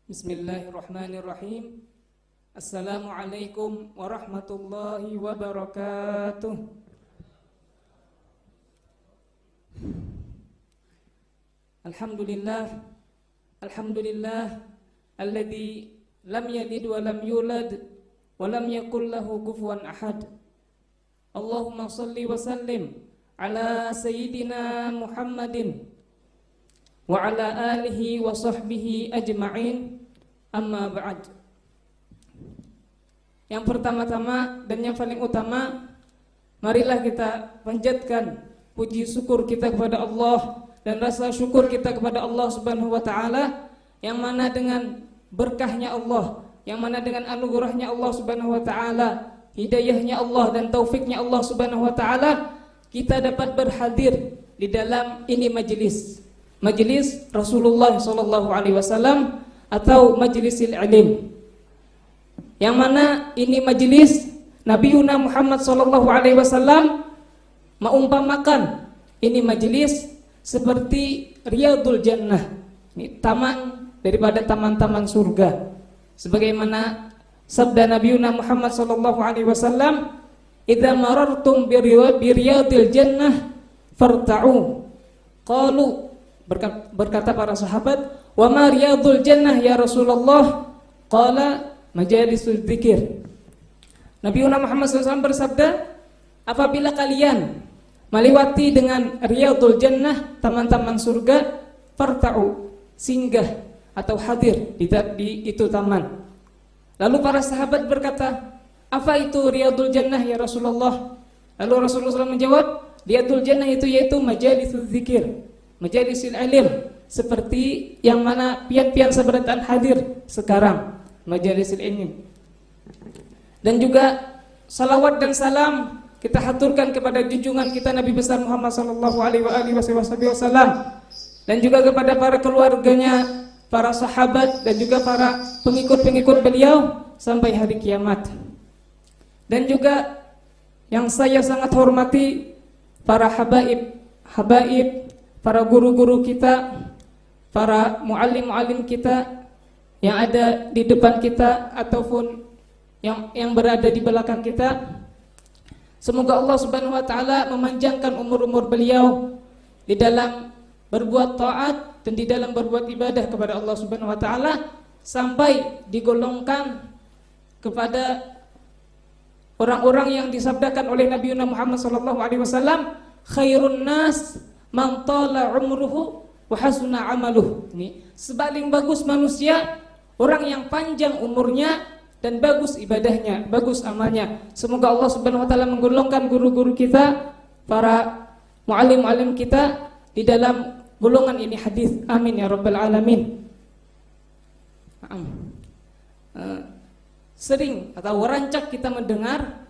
Bismillahirrahmanirrahim. Assalamualaikum warahmatullahi wabarakatuh. Alhamdulillah alladzi lam yalid wa lam yulad wa lam yakul lahu kufuwan ahad. Allahumma shalli wa sallim ala sayyidina Muhammadin wa ala alihi wa sahbihi ajma'in. Amma ba'd. Yang pertama-tama dan yang paling utama, marilah kita panjatkan puji syukur kita kepada Allah dan rasa syukur kita kepada Allah Subhanahu wa taala, yang mana dengan berkahnya Allah, yang mana dengan anugerahnya Allah Subhanahu wa taala, hidayahnya Allah dan taufiknya Allah Subhanahu wa taala, kita dapat berhadir di dalam ini majelis Rasulullah sallallahu alaihi wasallam atau majlisil ilm, yang mana ini majelis Nabi Muhammad sallallahu alaihi wasallam mengumpamakan ini majelis seperti Riyadul Jannah, ini taman daripada taman-taman surga, sebagaimana sabda Nabi Muhammad sallallahu alaihi wasallam, "Idza marartum bi Riyadil Jannah farta'u." Qalu, berkata para sahabat, "Wa ma Riyadul Jannah ya Rasulullah?" Qala, "Majalisul dzikir." Nabi Muhammad SAW bersabda, apabila kalian melewati dengan Riyadul Jannah, taman-taman surga, farta'u, singgah atau hadir di itu taman. Lalu para sahabat berkata, "Apa itu Riyadul Jannah ya Rasulullah?" Lalu Rasulullah SAW menjawab, Riyadul Jannah itu yaitu majalisul dzikir, majalisul ilm, seperti yang mana pian-pian seberatan hadir sekarang, majalisul ilm. Dan juga salawat dan salam kita haturkan kepada junjungan kita Nabi besar Muhammad sallallahu alaihi wasallam, dan juga kepada para keluarganya, para sahabat, dan juga para pengikut-pengikut beliau sampai hari kiamat. Dan juga yang saya sangat hormati, para habaib, para guru-guru kita, para muallim-muallim kita yang ada di depan kita ataupun yang berada di belakang kita. Semoga Allah Subhanahu wa taala memanjangkan umur-umur beliau di dalam berbuat taat dan di dalam berbuat ibadah kepada Allah Subhanahu wa taala, sampai digolongkan kepada orang-orang yang disabdakan oleh Nabi Muhammad sallallahu alaihi wasallam, khairun nas man tala umruhu wa hasuna amaluh. Ini sebaling bagus manusia orang yang panjang umurnya dan bagus ibadahnya, bagus amalnya. Semoga Allah Subhanahu wa taala menggolongkan guru-guru kita, para muallim-muallim kita di dalam golongan ini hadis. Amin ya rabbal alamin. Sering atau rancak kita mendengar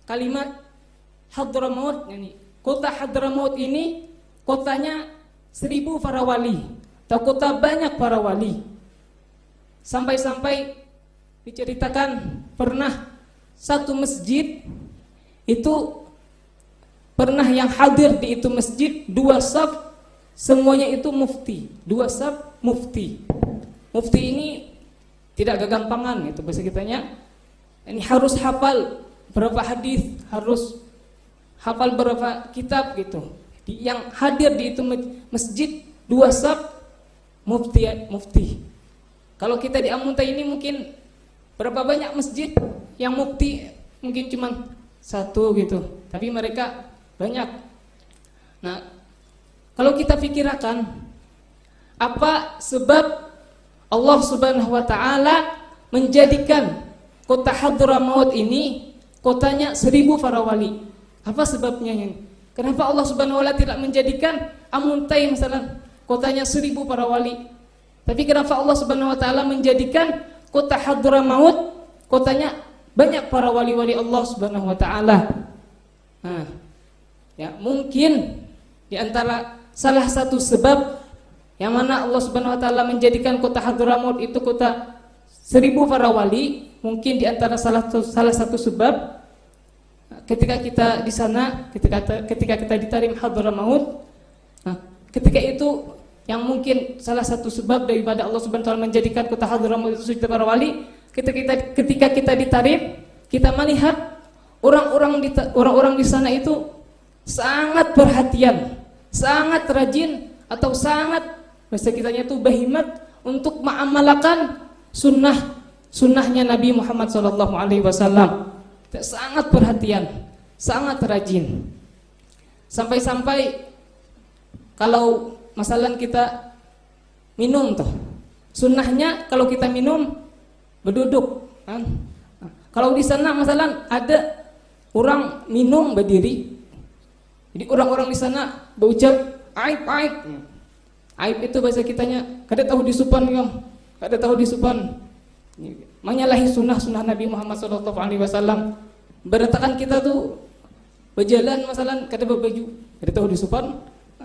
kalimat Hadramaut. Ini kota Hadramaut ini kotanya 1000 para wali, atau kota banyak para wali. Sampai-sampai diceritakan pernah satu masjid itu pernah yang hadir di itu masjid 2 saf, semuanya itu mufti, 2 saf mufti. Mufti ini tidak gagampangan, itu bahasa kitanya. Ini harus hafal berapa hadis, harus hafal berapa kitab gitu. Yang hadir di itu masjid 2 saf mufti. Kalau kita di Amuntai ini mungkin berapa banyak masjid yang mufti, mungkin cuma 1 gitu, tapi mereka banyak. Nah, kalau kita pikirkan apa sebab Allah Subhanahu wa taala menjadikan kota Hadramaut ini kotanya 1000 para wali? Apa sebabnya ini? Kenapa Allah Subhanahu wa taala tidak menjadikan Amuntai misalnya kotanya 1000 para wali? Tapi kenapa Allah Subhanahu wa taala menjadikan kota Hadramaut kotanya banyak para wali-wali Allah Subhanahu wa taala? Nah, ya mungkin di antara salah satu sebab yang mana Allah Subhanahu wa taala menjadikan kota Hadramaut itu kota 1000 para wali, mungkin di antara salah satu sebab ketika kita di sana, ketika kita ditarim Hadramaut, nah, ketika itu yang mungkin salah satu sebab daripada Allah Subhanahu wa taala menjadikan kota Hadramaut itu sujud para wali, ketika kita ditarif, kita melihat orang-orang di sana itu sangat perhatian, sangat rajin, atau sangat bahasa kitanya itu bahimat untuk mengamalkan sunnahnya Nabi Muhammad SAW. Sangat perhatian, sangat rajin. Sampai-sampai kalau masalah kita minum tuh, sunnahnya kalau kita minum berduduk kan? Kalau di sana masalah ada orang minum berdiri, jadi orang-orang di sana berucap aib. Aib itu bahasa kitanya kada tahu disupan yang, kada tahu disupan, menyalahi sunnah Nabi Muhammad SAW. Beratakan kita tuh berjalan masalah kada berbaju, kada tahu disupan.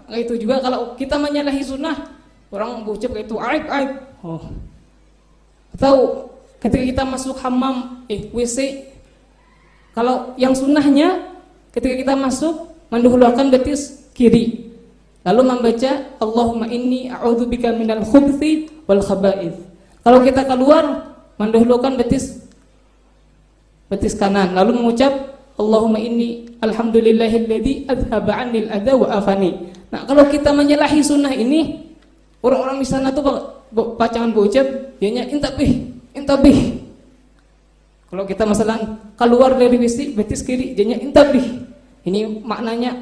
Itu juga kalau kita menyalahi sunnah, orang berucap itu aib. Atau ketika kita masuk hammam, WC, kalau yang sunnahnya ketika kita masuk mendahulukan betis kiri, lalu membaca Allahumma inni a'udzubika minal khubuthi wal khaba'ith. Kalau kita keluar mendahulukan betis kanan, lalu mengucap Allahumma inni alhamdulillahilladzi adhaba 'anil adza wa afani. Nah, kalau kita menyalahi sunnah ini, orang-orang di sana tuh pacangan berucap, dianya intabih. Kalau kita masalah keluar dari WC betis kiri, dianya intabih. Ini maknanya,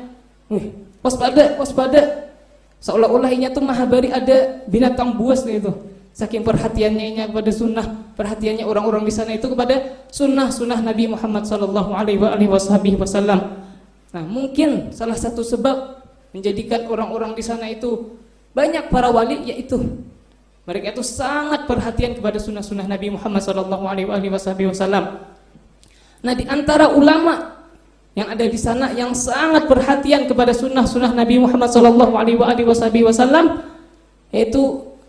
waspada. Seolah-olah ini tuh mahabari ada binatang buas itu. Saking perhatiannya ini kepada sunnah, perhatiannya orang-orang di sana itu kepada sunnah Nabi Muhammad SAW. Nah, mungkin salah satu sebab menjadikan orang-orang di sana itu banyak para wali, yaitu mereka itu sangat perhatian kepada sunnah Nabi Muhammad SAW. Nah, di antara ulama yang ada di sana yang sangat perhatian kepada sunnah Nabi Muhammad SAW, yaitu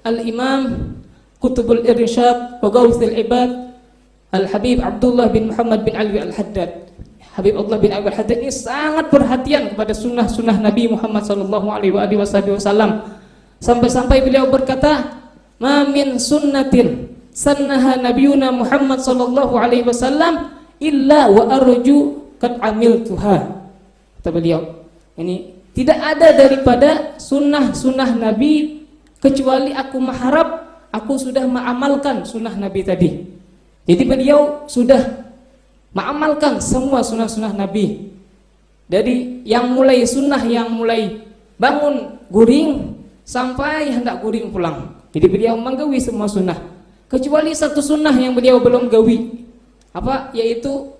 Al-Imam Qutbul Irsyad wa Ghawthul Ibad Al-Habib Abdullah bin Muhammad bin Alwi Al-Haddad. Habib Abdullah bin Alwi Al-Haddad ini sangat perhatian kepada sunnah Nabi Muhammad SAW. Sampai-sampai beliau berkata, "Ma min sunnatin sannaha nabiyuna Muhammad SAW illa wa arju qad amiltuha." Kata beliau, ini tidak ada daripada sunnah Nabi kecuali aku mengharap aku sudah mengamalkan sunnah Nabi tadi. Jadi beliau sudah mengamalkan semua sunnah Nabi, dari yang mulai bangun guring sampai hendak guring pulang. Jadi beliau menggawi semua sunnah, kecuali satu sunnah yang beliau belum gawi, yaitu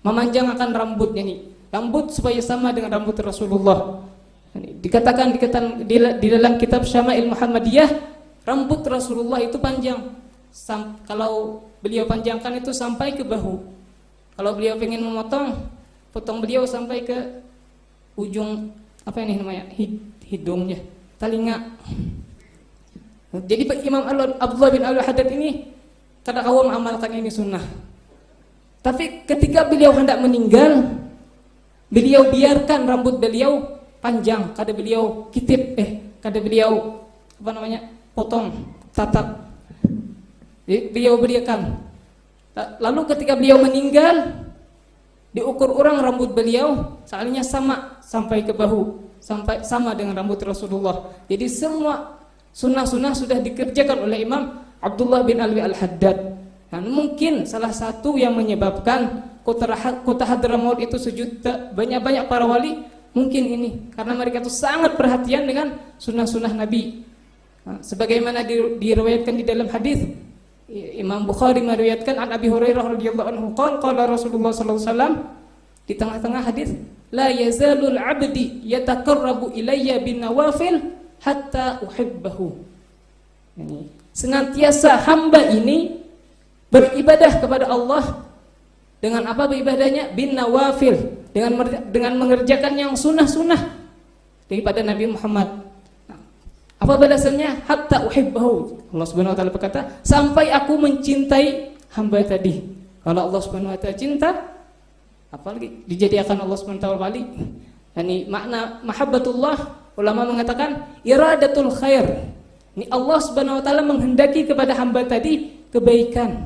memanjangkan rambutnya nih, rambut supaya sama dengan rambut Rasulullah. Dikatakan di dalam kitab Syama'il Muhammadiyah, rambut Rasulullah itu panjang. Kalau beliau panjangkan itu sampai ke bahu. Kalau beliau ingin potong beliau sampai ke ujung hidungnya, telinga. Jadi Imam Abdullah bin Al-Haddad ini kada kau mengamalkan ini sunnah. Tapi ketika beliau hendak meninggal, beliau biarkan rambut beliau panjang, kada beliau kada beliau potong, tatak. Beliau berikan. Lalu ketika beliau meninggal, diukur orang rambut beliau soalnya sama sampai ke bahu, sampai sama dengan rambut Rasulullah. Jadi semua sunnah sudah dikerjakan oleh Imam Abdullah bin Alwi Al-Haddad. Dan mungkin salah satu yang menyebabkan kota Hadramaut itu sujud banyak para wali, mungkin ini karena mereka itu sangat perhatian dengan sunnah Nabi. Sebagaimana diriwayatkan di dalam hadis, Imam Bukhari meriwayatkan an Abi Hurairah radhiyallahu anhu qala Rasulullah sallallahu alaihi wasallam, di tengah-tengah hadis, la yazalul 'abdi yataqarrabu ilayya bin nawafil hatta uhibbahu. Senantiasa hamba ini beribadah kepada Allah dengan apa beribadahnya? Bin nawafil, dengan mengerjakan yang sunnah daripada Nabi Muhammad. Apa balasannya? Hatta uhibbahu. Allah Subhanahu wa taala berkata, sampai aku mencintai hamba tadi. Kalau Allah Subhanahu wa taala cinta, apalagi dijadikan Allah Subhanahu wa taala wali. Yani makna mahabbatullah, ulama mengatakan iradatul khair. Ini Allah Subhanahu wa taala menghendaki kepada hamba tadi kebaikan.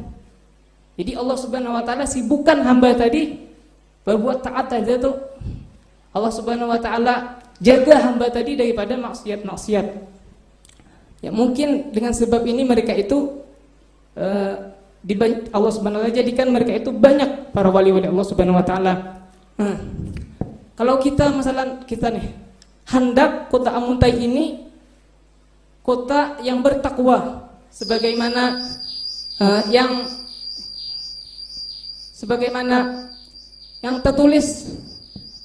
Jadi Allah Subhanahu wa taala sibukkan hamba tadi berbuat taat aja tuh. Allah Subhanahu wa taala jaga hamba tadi daripada maksiat-maksiat. Ya mungkin dengan sebab ini mereka itu Allah Subhanahu wa taala jadikan mereka itu banyak para wali-wali Allah Subhanahu wa taala. Kalau kita masalah kita nih hendak kota Amuntai ini kota yang bertakwa sebagaimana yang tertulis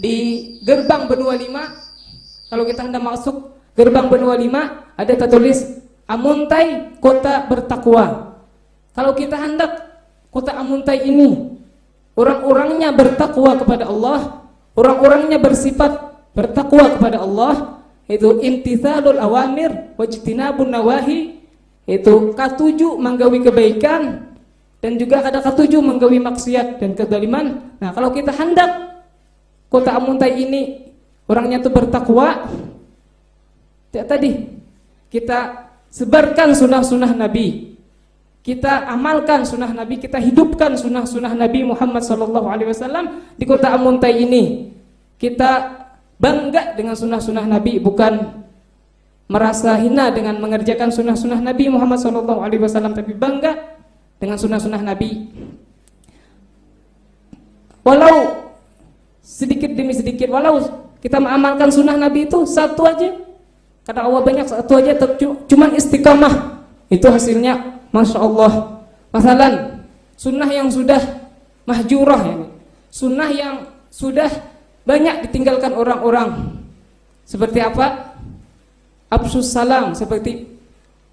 di gerbang benua 5. Kalau kita hendak masuk gerbang benua 5 ada tertulis Amuntai kota bertakwa. Kalau kita hendak kota Amuntai ini orang-orangnya bertakwa kepada Allah, orang-orangnya bersifat bertakwa kepada Allah, itu imtitsalul awamir wajtinabun nawahi, itu K7 menggawi kebaikan dan juga ada K7 menggawi maksiat dan kezaliman. Nah, kalau kita hendak kota Amuntai ini orangnya itu bertakwa, tadi kita sebarkan sunnah-sunnah Nabi, kita amalkan sunnah Nabi, kita hidupkan sunnah-sunnah Nabi Muhammad SAW di kota Amuntai ini. Kita bangga dengan sunnah-sunnah Nabi, bukan merasa hina dengan mengerjakan sunnah-sunnah Nabi Muhammad SAW, tapi bangga dengan sunnah-sunnah Nabi. Walau sedikit demi sedikit, walau kita mengamalkan sunnah Nabi itu satu aja, kata Allah banyak, satu aja cuman istiqamah, itu hasilnya Masya Allah. Masalan sunnah yang sudah mahjurah, ya, sunnah yang sudah banyak ditinggalkan orang-orang, seperti apa? Afsus salam, seperti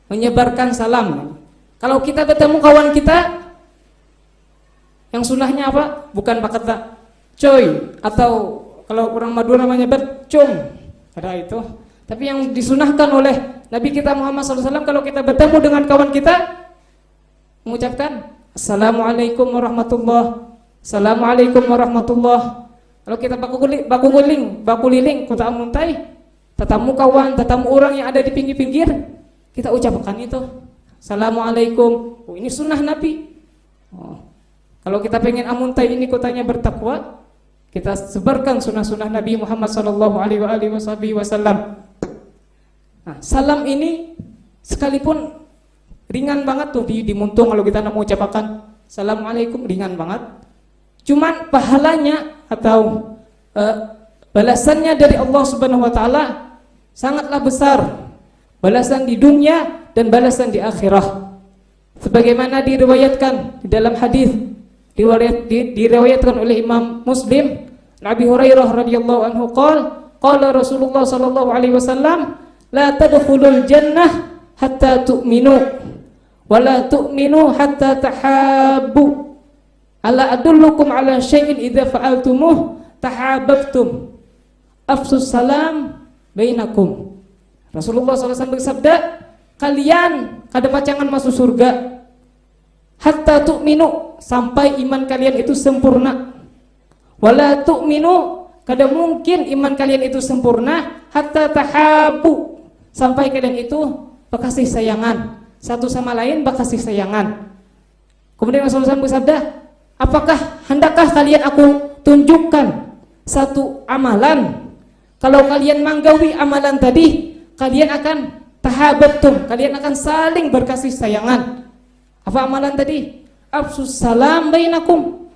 menyebarkan salam. Kalau kita bertemu kawan kita yang sunnahnya apa? Bukan kata coy, atau kalau orang Madura namanya bercung, ada itu. Tapi yang disunahkan oleh Nabi kita Muhammad SAW, kalau kita bertemu dengan kawan kita mengucapkan Assalamualaikum warahmatullah, Assalamualaikum warahmatullah. Kalau kita baku liling kota Amuntai, tetamu kawan, tetamu orang yang ada di pinggir-pinggir, kita ucapkan itu Assalamualaikum. Oh, ini sunnah Nabi. Kalau kita pengen Amuntai ini kotanya bertakwa, kita sebarkan sunnah-sunnah Nabi Muhammad SAW. Nah, salam ini sekalipun ringan banget tuh di Muntung, kalau kita mau ucapkan Assalamualaikum ringan banget. Cuman pahalanya atau balasannya dari Allah Subhanahu wa taala sangatlah besar. Balasan di dunia dan balasan di akhirat. Sebagaimana diriwayatkan di dalam hadis diriwayatkan oleh Imam Muslim, Abi Hurairah radhiyallahu anhu qala Rasulullah sallallahu alaihi wasallam, la tadkhulul jannah hatta tu'minu wa la tu'minu hatta tahabbu. Ala adullukum ala syai'in idza fa'altumuh tahabbtum. Afsus salam bainakum. Rasulullah SAW bersabda, kalian kada pacangan masuk surga hatta tu'minu, sampai iman kalian itu sempurna. Wala tu'minu, kada mungkin iman kalian itu sempurna hatta tahabbu, sampai kalian itu berkasih sayangan satu sama lain, berkasih sayangan. Kemudian Rasulullah SAW bersabda, apakah hendakkah kalian aku tunjukkan satu amalan, kalau kalian menggawi amalan tadi kalian akan tahabbtum, kalian akan saling berkasih sayangan. Apa amalan tadi? Afsus salam bainakum.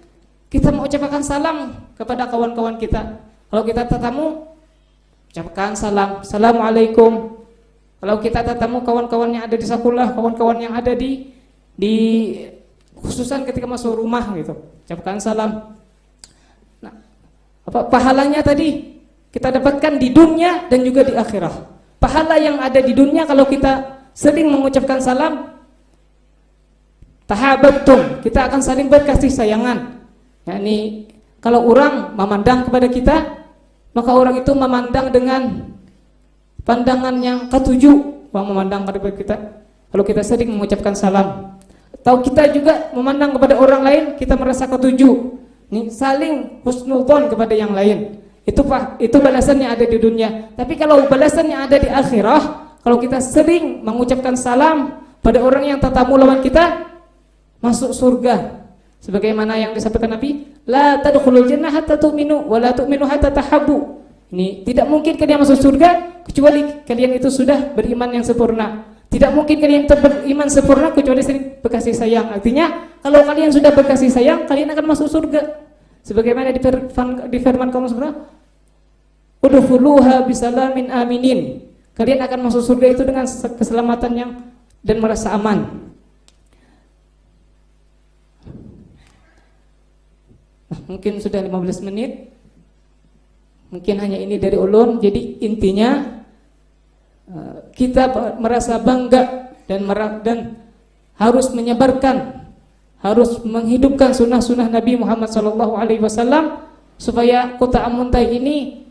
Kita mau ucapkan salam kepada kawan-kawan kita. Kalau kita tetamu, ucapkan salam, Assalamualaikum. Kalau kita tetamu kawan-kawan yang ada di sekolah, kawan-kawan yang ada di khususan ketika masuk rumah gitu, ucapkan salam. Nah, apa pahalanya tadi kita dapatkan di dunia dan juga di akhirat. Pahala yang ada di dunia kalau kita sering mengucapkan salam, tahabbtum, kita akan saling berkasih sayangan. Yani kalau orang memandang kepada kita, maka orang itu memandang dengan pandangan yang ketujuh, orang memandang kepada kita. Kalau kita sering mengucapkan salam, atau kita juga memandang kepada orang lain, kita merasa ketujuh, ini saling husnudzon kepada yang lain. Itu balasannya ada di dunia. Tapi kalau balasannya ada di akhirah, kalau kita sering mengucapkan salam pada orang yang tatamu lawan kita, masuk surga. Sebagaimana yang disampaikan Nabi, la tadkhulul jannah hatta tu'minu wa la tu'minu hatta tahabbu. Ini tidak mungkin kalian masuk surga kecuali kalian itu sudah beriman yang sempurna. Tidak mungkin kalian beriman sempurna kecuali sering berkasih sayang. Artinya, kalau kalian sudah berkasih sayang, kalian akan masuk surga. Sebagaimana di firman kamu surah, udkhuluha bisalamin aminin. Kalian akan masuk surga itu dengan keselamatan yang dan merasa aman. Nah, mungkin sudah 15 menit. Mungkin hanya ini dari ulun. Jadi intinya kita merasa bangga dan harus menyebarkan, harus menghidupkan sunnah-sunnah Nabi Muhammad SAW supaya kota Amuntai ini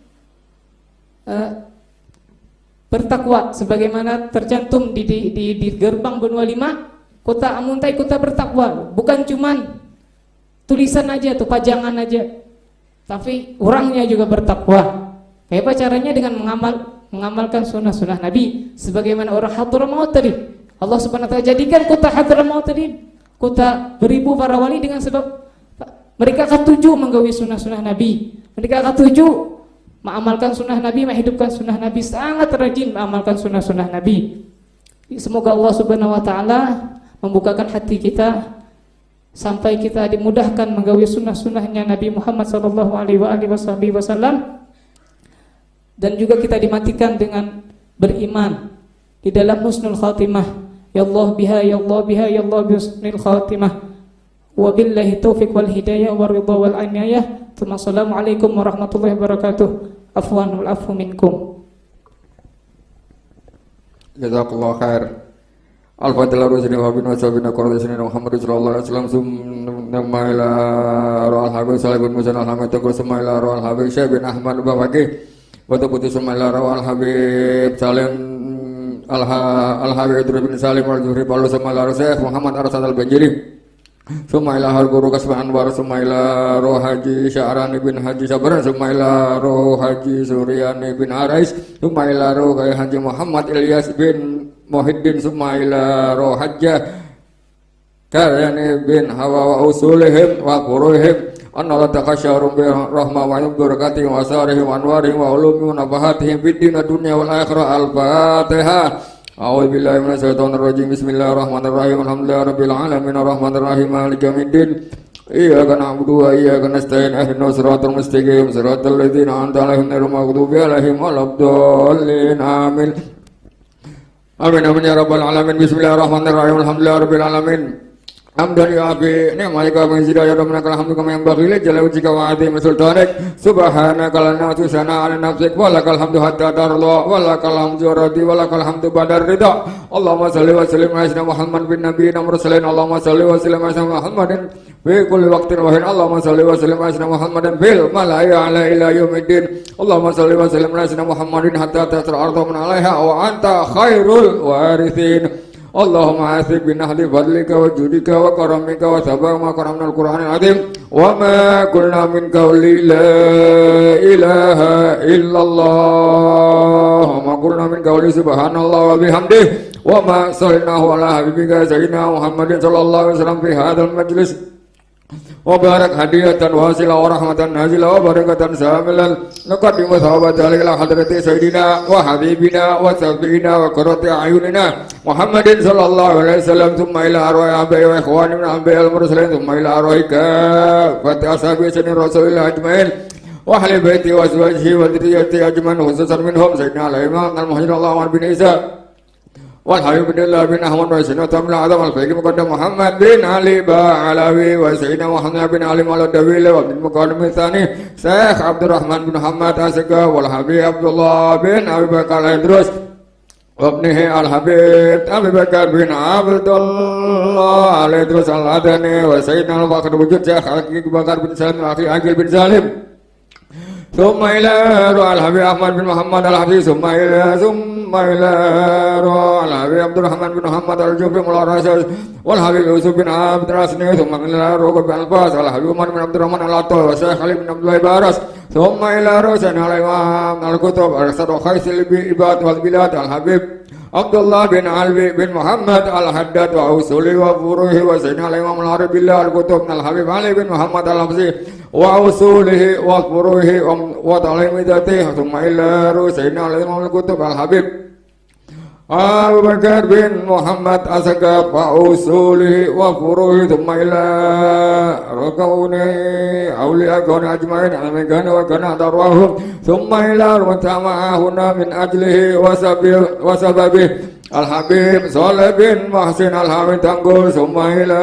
bertakwa sebagaimana tercantum di gerbang benua 5. Kota Amuntai kota bertakwa, bukan cuman tulisan aja atau pajangan aja, tapi orangnya juga bertakwa. Kayak apa caranya? Dengan mengamalkan sunnah-sunnah Nabi sebagaimana orang Hadramaut tadi. Allah Subhanahu wa taala jadikan kota Hadramaut tadi kota beribu para wali dengan sebab mereka ketujuh menggawi sunnah-sunnah Nabi. Mereka ketujuh mengamalkan sunnah Nabi, menghidupkan sunnah Nabi, sangat rajin mengamalkan sunnah-sunnah Nabi. Semoga Allah Subhanahu wa taala membukakan hati kita sampai kita dimudahkan menggawi sunnah-sunnahnya Nabi Muhammad SAW, dan juga kita dimatikan dengan beriman di dalam husnul khatimah. Ya Allah biha, ya Allah biha, ya Allah husnul khatimah. Wa billahi taufiq wal hidayah wa ridha wal inayah. Assalamualaikum warahmatullahi wabarakatuh. Afwan wal afu minkum. Jazakallahu khair. Al-Fatihah rusini wa bin wasabina qurrasina Muhammad sallallahu alaihi wasallam summa ila ru'al habib salibun musan al-hamid taqul summa ila ru'al habib Syekh bin Ahmad Bawaki wa tabuti summa ila ru'al habib Salim al-habib Idris bin Salim al-Zuhri Palu summa ila Syekh Muhammad Arsad al-Banjiri summa ila al-guru Kasban Anwar summa ila ruh Haji Sya'rani bin Haji Sabran summa ila ruh Haji Suryani bin Arais summa ila ruh Haji Muhammad Ilyas bin Muhyiddin summa ila ruh Hajjah Karyani bin Hawa wa usulihim wa quruhim anna la takasyarum bi rahmah wa barakatihim wa asarihim wa anwarihim wa ulumihim wa nabahatihim fid din dunya wal akhirah. Al-Fatihah. A'udzu billahi minasyaitonir rajim. Bismillahirrahmanirrahim. Alhamdulillahirabbil alamin arrahmanir rahim maliki yaumiddin. Iyyaka na'budu wa iyyaka nasta'in ihdinas siratal mustaqim siratal ladzina an'amta 'alaihim ghairil maghdubi 'alaihim waladdallin. Amin. Amin amin ya rabbal alamin. Bismillahirrahmanirrahim. Alhamdulillahirabbil alamin. Hamdan ya abi ni'malika wa hidayah wa minakal hamdu kama yanbaghi li jalali wajhika wa 'azimi sultanik. Subhanaka la nahsana 'ala nafsik wa lakal hamdu hatta tarda wa lakal hamdu radi wa lakal hamdu badar ridha. Allahumma shalli wa sallim ala sayyidina Muhammad bin nabiyina mursalin. Allahumma shalli wa sallim ala sayyidina Muhammadin fi kulli waqtin wa hin. Allahumma shalli wa sallim ala sayyidina Muhammadin fil mala'i ala ila yaumiddin. Allahumma shalli wa sallim ala sayyidina Muhammadin hatta tasra ardu min 'alaiha wa anta khairul warithin. Allahumma asib bin ahli fadlika wa judika wa karamika wa sabah ma karamna al-Qur'anil azim wa ma kulna min qawli la ilaha illallah wa ma kulna min qawli subhanallah wa bihamdih wa ma sallallahu ala habibika sayyidina Muhammadin sallallahu alaihi wasallam fi hadzal majlis wa barak hadiyatan wasila wa rahmatan nazila wa barakatan samilan naqaddimu thawabata ila hadrati sayyidina wa habibina wa sayyidina wa qurrati ayunina Muhammadin sallallahu alaihi wasallam thumma ila arwahi abai wa ikhwani min anbiya'il mursalin thumma ila arwahika fatih ashabi sayyidina rasulillah ajmain wa ahli baiti wa azwajihi wa dhurriyyati ajmain khususan minhum sayyidina al-imam al-muhajir Allahumma bin Isa والحبيب بن الله بن أحمد وسيدنا تمام العظم الفقيه مقدم محمد بن علي بعلوي وسيدنا محمد بن علي الدويل وابن المقدم الثاني شيخ عبد الرحمن بن محمد أسقى والحبيب عبد الله بن أبي بكر الإدريس وابنه الحبيب أبي بكر بن عبد الله الإدريس الأدني وسيدنا الفخر وجود شيخ أبي بكر بن سالم أخي عقيل بن سالم ثم إلى روح الحبيب أحمد بن محمد الحفيظ ثم إلى روح الحبيب عبد الرحمن بن محمد الجوفي مولى الرشيد والحبيب يوسف بن عبد الرسني ثم إلى روح بن الفاس والحبيب عمر بن عبد الرحمن العطوي والشيخ علي بن عبد الله بارس ثم إلى رؤسنا الإمام الكتب أرسل خيس العباد والبلاد الحبيب عبد الله بن علي بن محمد الحداد وأوصله وفروعه وسيدنا الإمام العربي بالله الكتب الحبيب علي بن محمد الحفظي وأوصله وفروعه وتلامذته ثم إلى سيدنا الإمام الكتب الحبيب أبو بكر بن محمد أسقف وأصوله وفروعه ثم إلى ركونه أولياء كون أجمعين علمكان وكان أدرهم ثم إلى المتابعة من أجله وسببه الحبيب صالح بن محسن الحميد تنقل ثم إلى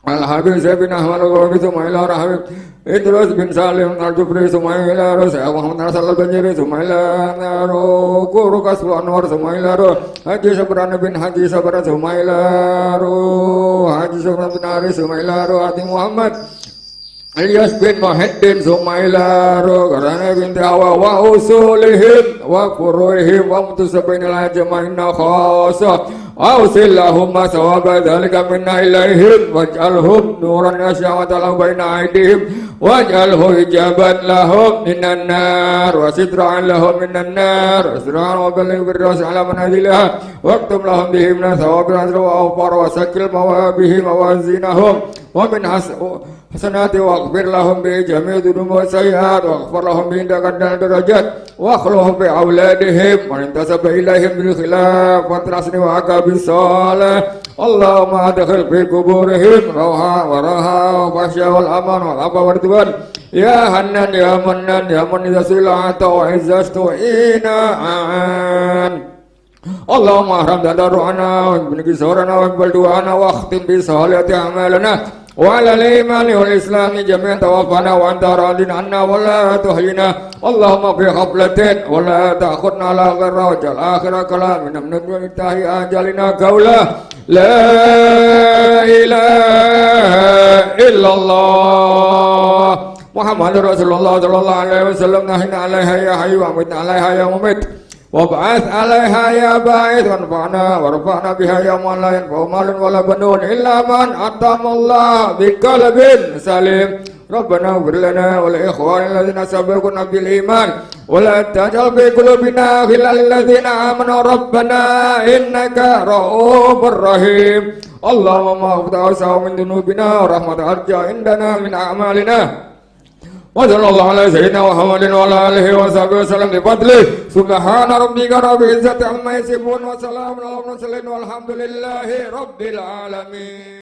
الحبيب زيد بن أحمد الغربي ثم إلى الحبيب إدريس بن سالم الجبري ثم إلى رسول محمد رسول البنجري ثم إلى كورو كسب أنور ثم إلى حجي سبران بن حجي سبران ثم إلى حجي سبران بن عري ثم إلى حاتم محمد إلياس بن محدين ثم إلى قران بنت عوا وأصولهم وفروعهم ومتسبين الأجمعين خاصة أوصل لهم ثواب ذلك منا إليهم واجعلهم نورا يشع لهم بين أيديهم واجعله إجابا لهم من النار وسترا لهم من النار وسترا وبلغ بالرأس على منازلها واكتب لهم به من ثواب الأجر وأوفر وسكل بهم موازينهم ومن حسنات واغفر لهم بجميع ذنوب والسيئات واغفر لهم عندك الدرجات واخلهم بأولادهم وانتسب إليهم بالخلاف وانترسني وعقاب الصالح اللهم أدخل في قبورهم روحا وراحا وفحشا والأمان والعفو والرضوان يا حنان يا منان يا من إذا سئلت وإذا استعين أعان اللهم أحرم تضرعنا واقبل قصورنا واقبل دعانا واختم بصالحات أعمالنا وعلى الإيمان والإسلام جميعا توفنا وأنت راض عنا ولا تحينا اللهم في غفلة ولا تأخذنا على غير واجعل آخر كلامنا من انتهاء أجلنا قولا لا إله إلا الله محمد رسول الله صلى الله عليه وسلم نحن عليها يا حي وأمتنا عليها يا مميت وابعث عليها يا باعث وانفعنا ورفعنا بها يا من لا ينفع مال ولا بنون إلا من أتم الله بقلب سليم ربنا اغفر لنا ولإخوان الذين سبقونا بالإيمان ولا تجعل في قلوبنا غلا للذين آمنوا ربنا إنك رؤوف رحيم اللهم اغفر من ذنوبنا ورحمة أرجى عندنا من أعمالنا وصلى الله على سيدنا محمد وعلى آله وصحبه وسلم بفضله سبحان ربك رب العزة عما يصفون وسلام على المرسلين والحمد لله رب العالمين.